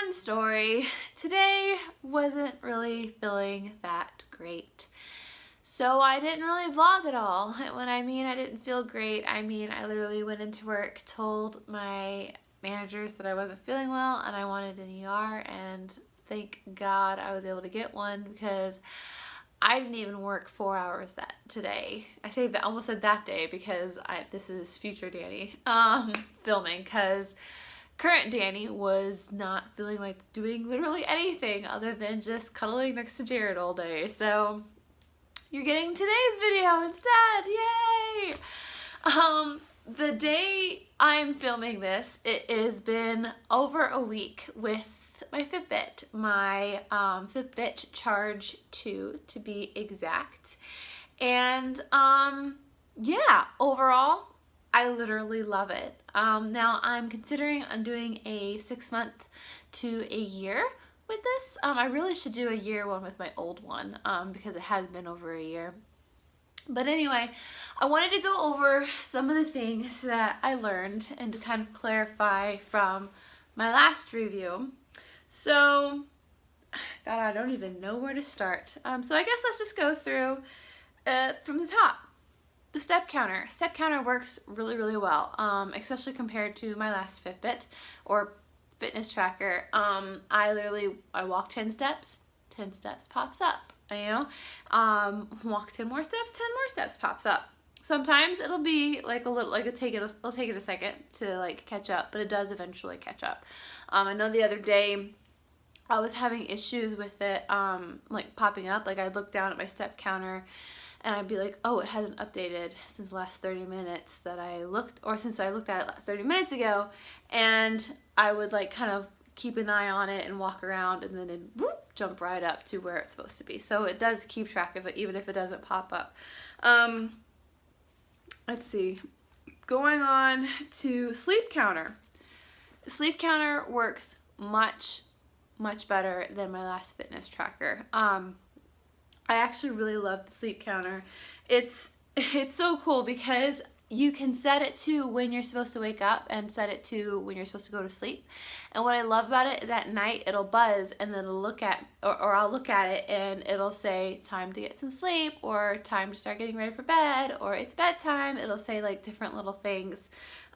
Fun story. Today wasn't really feeling that great. So I didn't really vlog at all. When I mean I didn't feel great, I mean I literally went into work, told my managers that I wasn't feeling well and I wanted an ER, and thank God I was able to get one because I didn't even work 4 hours today. I say that almost said that day because this is future Dani filming, because current Dani was not feeling like doing literally anything other than just cuddling next to Jared all day. So you're getting today's video instead. Yay! The day I'm filming this, it has been over a week with my Fitbit, my Fitbit Charge 2 to be exact. And yeah, overall, I literally love it. Now I'm considering doing a 6 month to a year with this. I really should do a year one with my old one because it has been over a year. But anyway, I wanted to go over some of the things that I learned and to kind of clarify from my last review. So, God, I don't even know where to start. So I guess let's just go through from the top. The step counter. Step counter works really, really well, especially compared to my last Fitbit or fitness tracker. I walk 10 steps, 10 steps pops up, walk 10 more steps, 10 more steps pops up. Sometimes it'll be like a little, it'll take it a second to like catch up, but it does eventually catch up. I know the other day I was having issues with it, like popping up. Like I'd look down at my step counter and I'd be like, oh, it hasn't updated since the last 30 minutes that I looked, or since I looked at it 30 minutes ago. And I would like kind of keep an eye on it and walk around, and then it'd whoop, jump right up to where it's supposed to be. So it does keep track of it, even if it doesn't pop up. Let's see. Going on to sleep counter. Sleep counter works much, much better than my last fitness tracker. I actually really love the sleep counter. It's so cool because you can set it to when you're supposed to wake up and set it to when you're supposed to go to sleep. And what I love about it is at night it'll buzz, and then it'll look at, or I'll look at it and it'll say time to get some sleep, or time to start getting ready for bed, or it's bedtime. It'll say like different little things.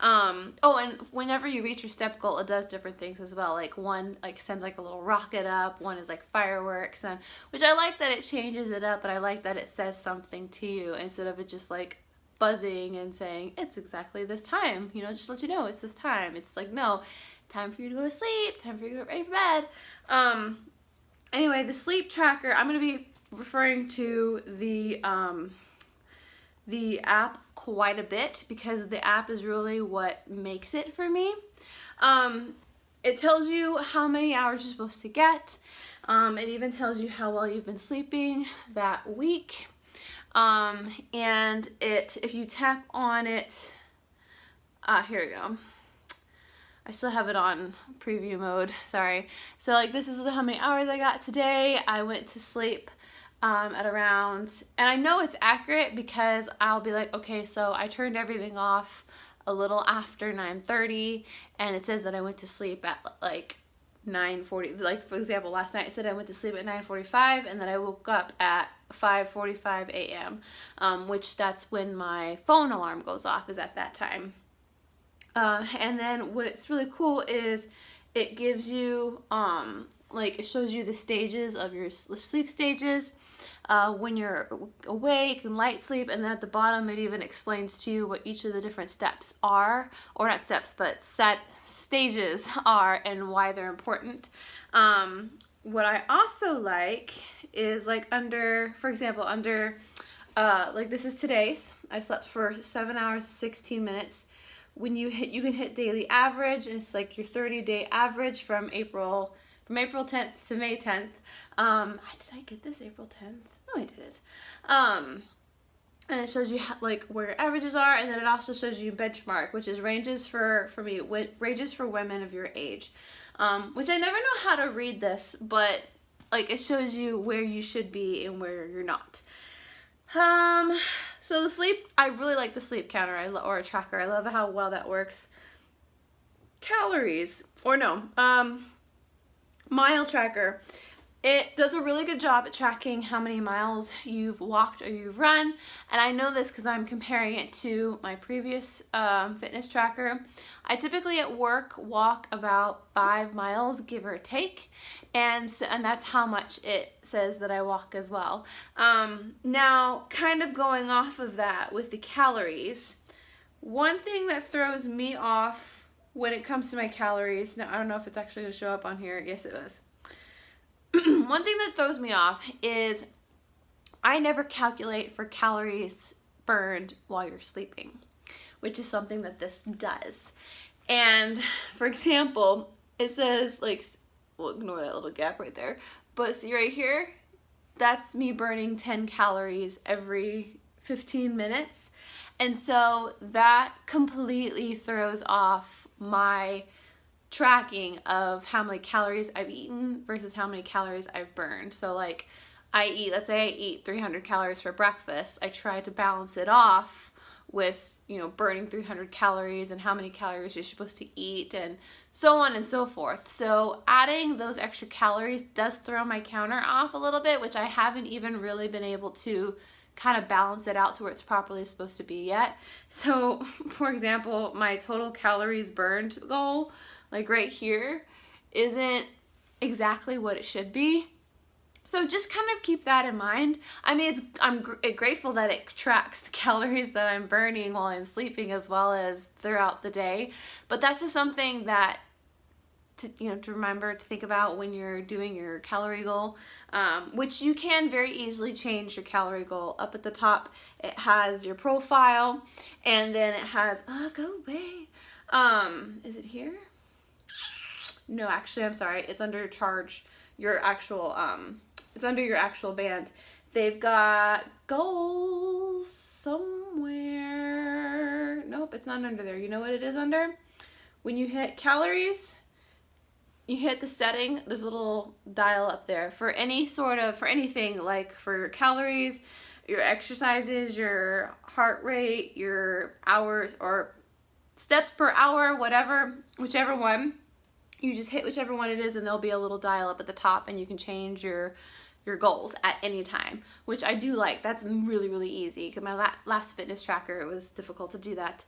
Oh, and whenever you reach your step goal, it does different things as well. Like one like sends like a little rocket up, one is like fireworks, and which I like that it changes it up, but I like that it says something to you instead of it just like buzzing and saying it's exactly this time, just let you know it's this time. It's like, no, time for you to go to sleep, time for you to get ready for bed. Anyway, the sleep tracker, I'm going to be referring to the app quite a bit because the app is really what makes it for me. It tells you how many hours you're supposed to get. It even tells you how well you've been sleeping that week. And if you tap on it, here we go. I still have it on preview mode, sorry. So like this is how many hours I got today. I went to sleep at around, and I know it's accurate because I'll be like, okay, so I turned everything off a little after 9:30, and it says that I went to sleep at like 9:40. Like for example, last night it said I went to sleep at 9:45, and then I woke up at 5:45 a.m., which that's when my phone alarm goes off, is at that time. And then what's really cool is it gives you, like it shows you the stages of your sleep stages, when you're awake and light sleep, and then at the bottom it even explains to you what each of the different steps are, or not steps, but set stages are and why they're important. What I also like is like under, for example, under, like this is today's, I slept for 7 hours, 16 minutes. When you can hit daily average, and it's like your 30-day average from April 10th to May 10th. Did I get this April 10th? No, I didn't. And it shows you like where your averages are, and then it also shows you benchmark, which is ranges for me, ranges for women of your age. Which I never know how to read this, but like it shows you where you should be and where you're not. So the sleep, I really like the sleep counter or a tracker. I love how well that works. Calories, or no, mile tracker. It does a really good job at tracking how many miles you've walked or you've run, and I know this because I'm comparing it to my previous fitness tracker. I typically at work walk about 5 miles, give or take, and that's how much it says that I walk as well. Now, kind of going off of that with the calories, one thing that throws me off when it comes to my calories, now I don't know if it's actually going to show up on here, yes it was. One thing that throws me off is I never calculate for calories burned while you're sleeping, which is something that this does. And for example, it says, like, well, ignore that little gap right there, but see right here, that's me burning 10 calories every 15 minutes. And so that completely throws off my tracking of how many calories I've eaten versus how many calories I've burned. So like let's say I eat 300 calories for breakfast, I try to balance it off with, you know, burning 300 calories and how many calories you're supposed to eat and so on and so forth. So adding those extra calories does throw my counter off a little bit, which I haven't even really been able to kind of balance it out to where it's properly supposed to be yet. So for example, my total calories burned goal, like right here, isn't exactly what it should be. So just kind of keep that in mind. I mean, I'm grateful that it tracks the calories that I'm burning while I'm sleeping as well as throughout the day. But that's just something that to remember to think about when you're doing your calorie goal, which you can very easily change your calorie goal. Up at the top, it has your profile, and then it has, go away. Is it here? No, actually, I'm sorry. It's under charge. Your actual, it's under your actual band. They've got goals somewhere. Nope, it's not under there. You know what it is under? When you hit calories, you hit the setting. There's a little dial up there for anything, like for your calories, your exercises, your heart rate, your hours or steps per hour, whatever, whichever one. You just hit whichever one it is and there'll be a little dial up at the top and you can change your goals at any time, which I do like. That's really, really easy because my last fitness tracker, it was difficult to do that.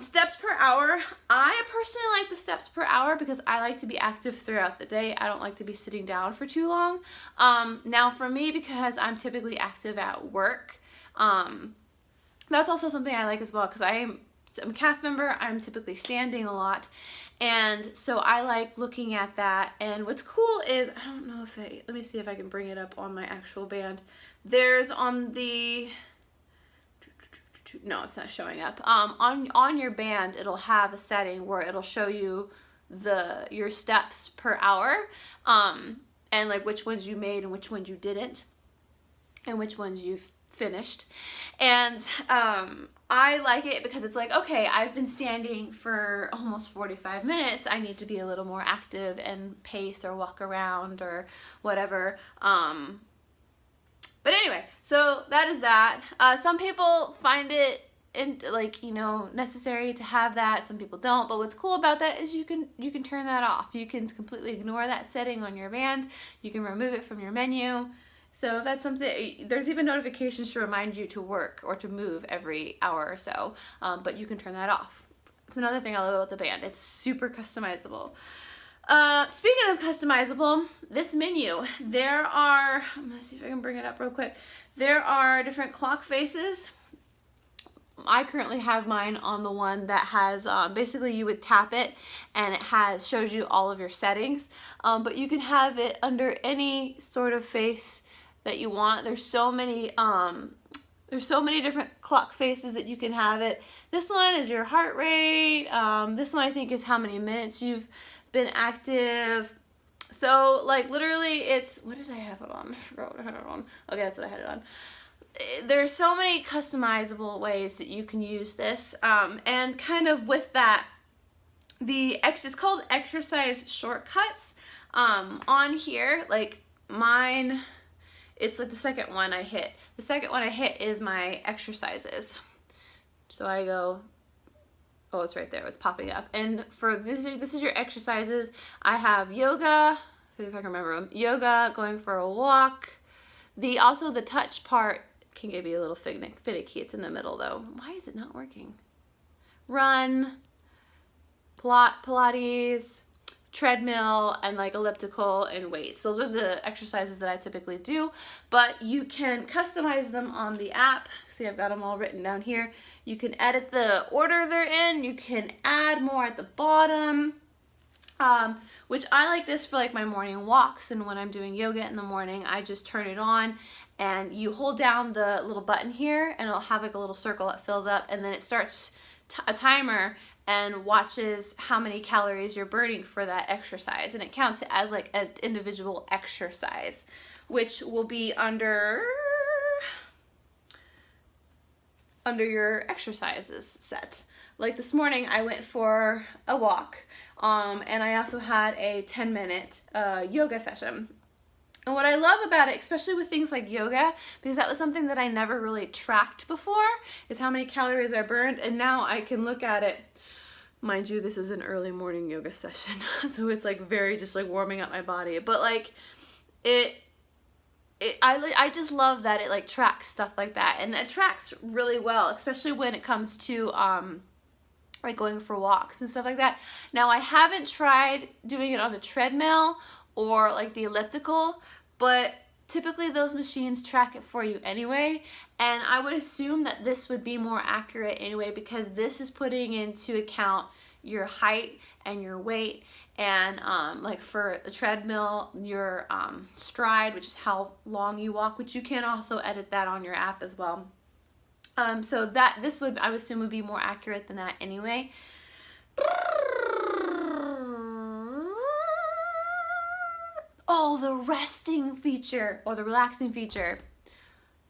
Steps per hour. I personally like the steps per hour because I like to be active throughout the day. I don't like to be sitting down for too long. Now for me, because I'm typically active at work, that's also something I like as well because I'm a cast member. I'm typically standing a lot. And so I like looking at that. And what's cool is, I don't know if let me see if I can bring it up on my actual band. There's on the, no, it's not showing up. On your band, it'll have a setting where it'll show you your steps per hour, and like which ones you made and which ones you didn't, and which ones you've finished. And I like it because it's like, okay, I've been standing for almost 45 minutes. I need to be a little more active and pace or walk around or whatever. But anyway, so that is that. Some people find it necessary to have that. Some people don't. But what's cool about that is you can turn that off. You can completely ignore that setting on your band. You can remove it from your menu. So if that's something, there's even notifications to remind you to work or to move every hour or so, but you can turn that off. It's another thing I love about the band. It's super customizable. Speaking of customizable, this menu, I'm gonna see if I can bring it up real quick. There are different clock faces. I currently have mine on the one that has, basically you would tap it and it shows you all of your settings, but you can have it under any sort of face that you want. There's so many different clock faces that you can have it. This one is your heart rate. This one I think is how many minutes you've been active. So like literally it's, what did I have it on? I forgot what I had it on. Okay, that's what I had it on. There's so many customizable ways that you can use this, and kind of with that, it's called exercise shortcuts. On here, like mine, it's like the second one I hit. The second one I hit is my exercises. So I go, it's right there, it's popping up. And for this is your exercises. I have yoga, if I can remember them. Yoga, going for a walk. Also the touch part can get me a little finicky. It's in the middle though. Why is it not working? Run, Pilates, treadmill, and like elliptical and weights. Those are the exercises that I typically do, but you can customize them on the app. See, I've got them all written down here. You can edit the order they're in. You can add more at the bottom, which I like this for like my morning walks, and when I'm doing yoga in the morning, I just turn it on and you hold down the little button here and it'll have like a little circle that fills up, and then it starts a timer and watches how many calories you're burning for that exercise, and it counts it as like an individual exercise, which will be under your exercises set. Like this morning I went for a walk, and I also had a 10-minute yoga session. And what I love about it, especially with things like yoga, because that was something that I never really tracked before, is how many calories I burned, and now I can look at it. Mind you, this is an early morning yoga session, so it's like very just like warming up my body, but like I just love that it like tracks stuff like that, and it tracks really well, especially when it comes to like going for walks and stuff like that. Now I haven't tried doing it on the treadmill or like the elliptical, but typically those machines track it for you anyway, and I would assume that this would be more accurate anyway, because this is putting into account your height and your weight, and like for the treadmill, your stride, which is how long you walk, which you can also edit that on your app as well. So this would, I would assume, would be more accurate than that anyway. Oh, the resting feature, or the relaxing feature.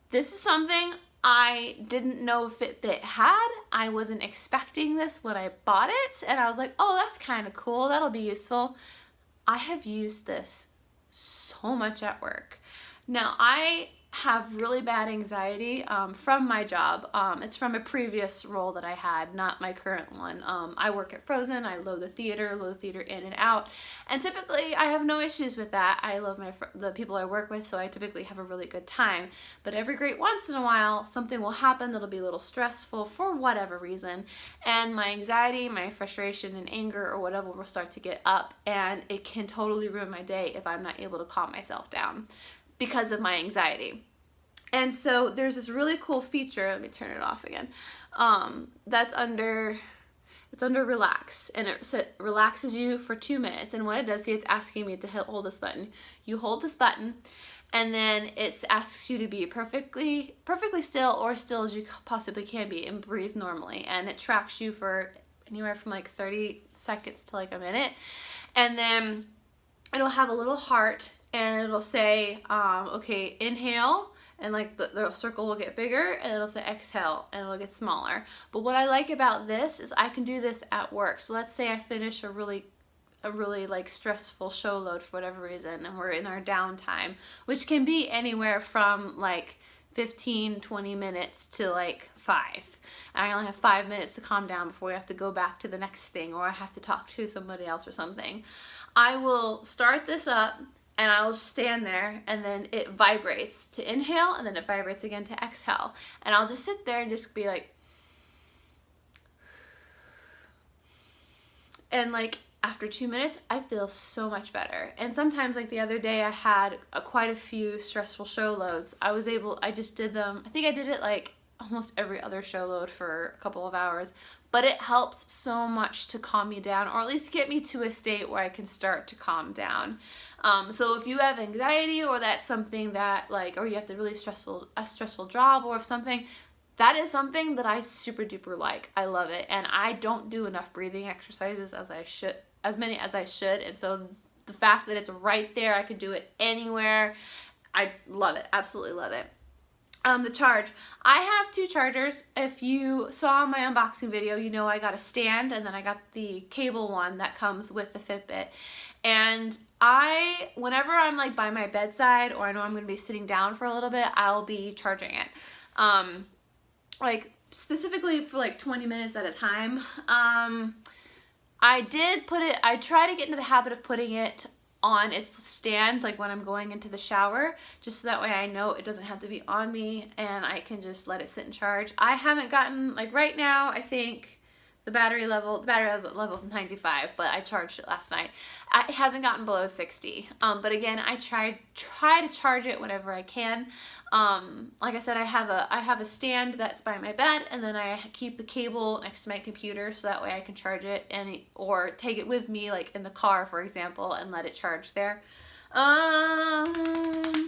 This is something I didn't know Fitbit had. I wasn't expecting this when I bought it, and I was like, oh, that's kind of cool. That'll be useful. I have used this so much at work. Now, I have really bad anxiety from my job. It's from a previous role that I had, not my current one. I work at Frozen. I load the theater in and out, and typically I have no issues with that. I love the people I work with, so I typically have a really good time. But every great once in a while, something will happen that'll be a little stressful for whatever reason, and my anxiety, my frustration, and anger or whatever will start to get up, and it can totally ruin my day if I'm not able to calm myself down because of my anxiety. And so there's this really cool feature, let me turn it off again, it's under relax, and it relaxes you for 2 minutes. And what it does, see, it's asking me to hold this button. You hold this button, and then it asks you to be perfectly still, or still as you possibly can be, and breathe normally. And it tracks you for anywhere from like 30 seconds to like a minute. And then it'll have a little heart, and it'll say, okay, inhale, and like the circle will get bigger, and it'll say exhale, and it'll get smaller. But what I like about this is I can do this at work. So let's say I finish a really like stressful show load for whatever reason, and we're in our downtime, which can be anywhere from like 15-20 minutes to like 5. And I only have 5 minutes to calm down before we have to go back to the next thing, or I have to talk to somebody else or something. I will start this up, and I'll just stand there, and then it vibrates to inhale, and then it vibrates again to exhale. And I'll just sit there and just be like, and like after 2 minutes, I feel so much better. And sometimes, like the other day, I had quite a few stressful show loads. I just did them, I think I did it like almost every other show load for a couple of hours, but it helps so much to calm me down, or at least get me to a state where I can start to calm down. So if you have anxiety, or that's something that like, or you have a stressful job or something, that is something that I super duper like. I love it. And I don't do enough breathing exercises as many as I should. And so the fact that it's right there, I can do it anywhere. I love it. Absolutely love it. The charge. I have 2 chargers. If you saw my unboxing video, you know I got a stand, and then I got the cable one that comes with the Fitbit. And whenever I'm like by my bedside, or I know I'm going to be sitting down for a little bit, I'll be charging it. Like specifically for like 20 minutes at a time. I try to get into the habit of putting it on its stand, like when I'm going into the shower, just so that way I know it doesn't have to be on me and I can just let it sit and charge. I haven't gotten, like right now, I think the battery level has level 95, but I charged it last night. It hasn't gotten below 60. But again, I try to charge it whenever I can. Like I said, I have a stand that's by my bed, and then I keep a cable next to my computer so that way I can charge it or take it with me, like in the car, for example, and let it charge there. Connecting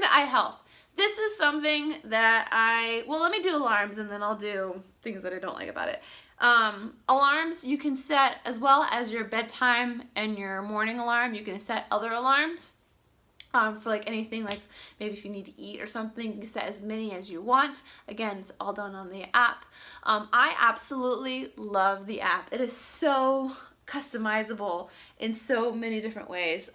to iHealth. This is something that well, let me do alarms and then I'll do things that I don't like about it. Alarms you can set, as well as your bedtime and your morning alarm. You can set other alarms for like anything, like maybe if you need to eat or something, you can set as many as you want. Again, it's all done on the app. I absolutely love the app. It is so customizable in so many different ways.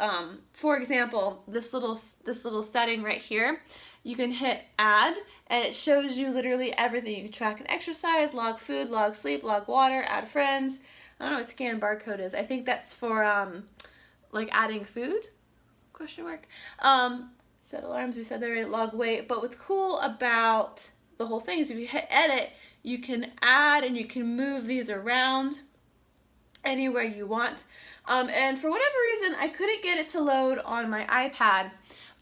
For example, this little setting right here, you can hit add and it shows you literally everything. You can track an exercise, log food, log sleep, log water, add friends. I don't know what scan barcode is. I think that's for like adding food, question mark. Set alarms, we said that, right? Log weight. But what's cool about the whole thing is if you hit edit, you can add and you can move these around anywhere you want. And for whatever reason, I couldn't get it to load on my iPad.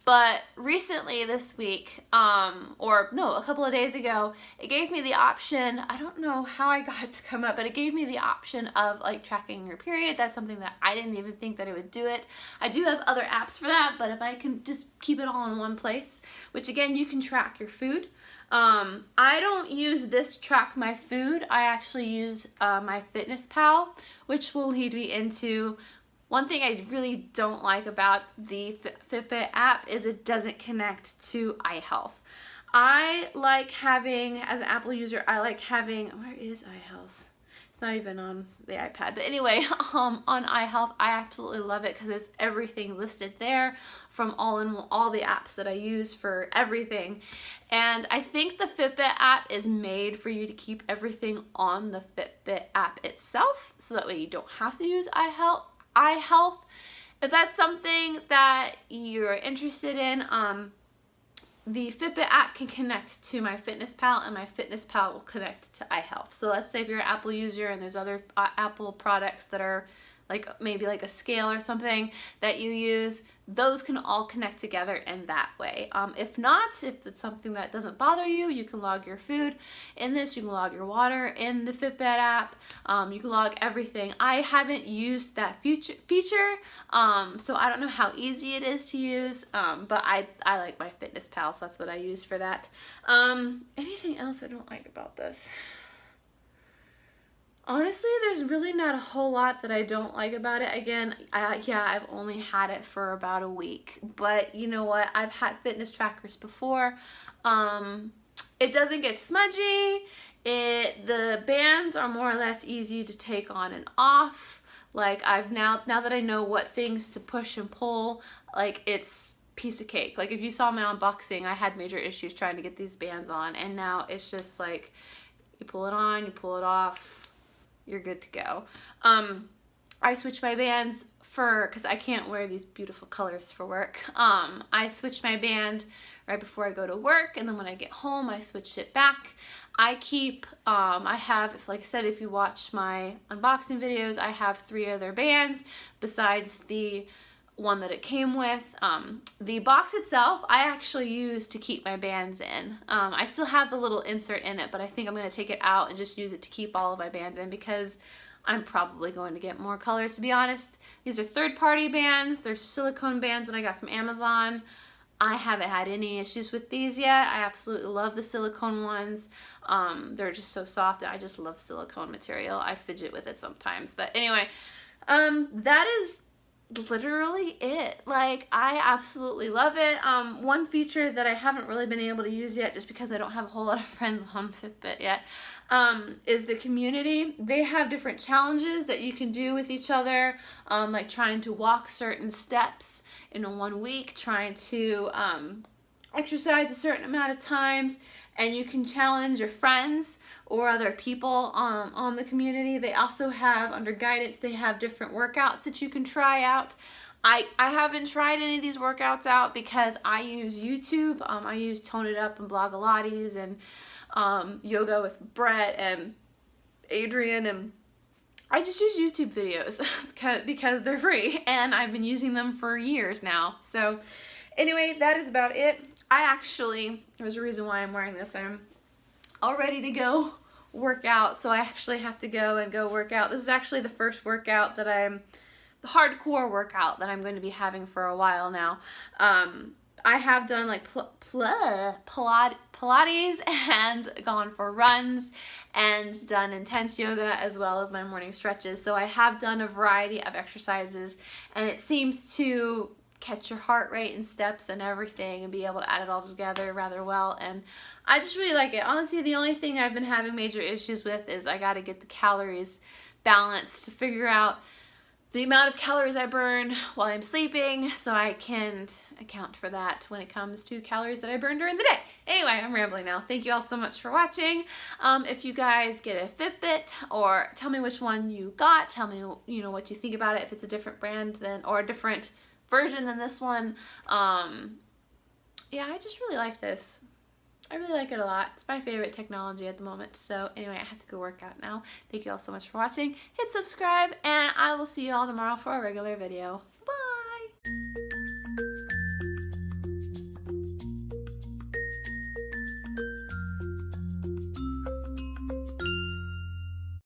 But recently this week, or no, a couple of days ago, it gave me the option, I don't know how I got it to come up, but it gave me the option of like tracking your period. That's something that I didn't even think that it would do it. I do have other apps for that, but if I can just keep it all in one place, which again, you can track your food. I don't use this to track my food. I actually use my Fitness which will lead me into one thing I really don't like about the Fitbit app is it doesn't connect to iHealth. I like having, as an Apple user, I like having, where is iHealth? It's not even on the iPad. But anyway, on iHealth, I absolutely love it because it's everything listed there from all the apps that I use for everything. And I think the Fitbit app is made for you to keep everything on the Fitbit app itself, so that way you don't have to use iHealth. If that's something that you're interested in, the Fitbit app can connect to my Fitness and my Fitness will connect to iHealth. So let's say if you're an Apple user and there's other Apple products that are like maybe like a scale or something that you use, those can all connect together in that way. If not, if it's something that doesn't bother you, you can log your food in this, you can log your water in the Fitbit app, you can log everything. I haven't used that feature, so I don't know how easy it is to use, but I like my Fitness so that's what I use for that. Anything else I don't like about this? Honestly, there's really not a whole lot that I don't like about it. Again, I've only had it for about a week, but you know what? I've had fitness trackers before. It doesn't get smudgy. The bands are more or less easy to take on and off. Like now that I know what things to push and pull, like it's piece of cake. Like if you saw my unboxing, I had major issues trying to get these bands on, and now it's just like you pull it on, you pull it off, you're good to go. I switch my bands because I can't wear these beautiful colors for work. I switch my band right before I go to work, and then when I get home, I switch it back. I have, like I said, if you watch my unboxing videos, I have 3 other bands besides the one that it came with. The box itself, I actually use to keep my bands in. I still have the little insert in it, but I think I'm going to take it out and just use it to keep all of my bands in because I'm probably going to get more colors, to be honest. These are third-party bands. They're silicone bands that I got from Amazon. I haven't had any issues with these yet. I absolutely love the silicone ones. They're just so soft. I just love silicone material. I fidget with it sometimes. But anyway, that is literally it. Like, I absolutely love it. One feature that I haven't really been able to use yet, just because I don't have a whole lot of friends on Fitbit yet, is the community. They have different challenges that you can do with each other, like trying to walk certain steps in a 1 week, trying to exercise a certain amount of times, and you can challenge your friends or other people on the community. They also have, under guidance, they have different workouts that you can try out. I haven't tried any of these workouts out because I use YouTube. I use Tone It Up and Blogilates and Yoga with Brett and Adrian, and I just use YouTube videos because they're free and I've been using them for years now. So anyway, that is about it. There's a reason why I'm wearing this. I'm all ready to go work out, so I actually have to go work out. This is actually the first workout that the hardcore workout that I'm going to be having for a while now. I have done like Pilates and gone for runs and done intense yoga as well as my morning stretches. So I have done a variety of exercises, and it seems to catch your heart rate and steps and everything and be able to add it all together rather well, and I just really like it. Honestly, the only thing I've been having major issues with is I got to get the calories balanced to figure out the amount of calories I burn while I'm sleeping, so I can account for that when it comes to calories that I burn during the day. Anyway, I'm rambling now. Thank you all so much for watching. If you guys get a Fitbit, or tell me which one you got, tell me what you think about it, if it's a different brand or a different version than this one. Yeah, I just really like this. I really like it a lot. It's my favorite technology at the moment. So anyway, I have to go work out now. Thank you all so much for watching. Hit subscribe, and I will see you all tomorrow for a regular video.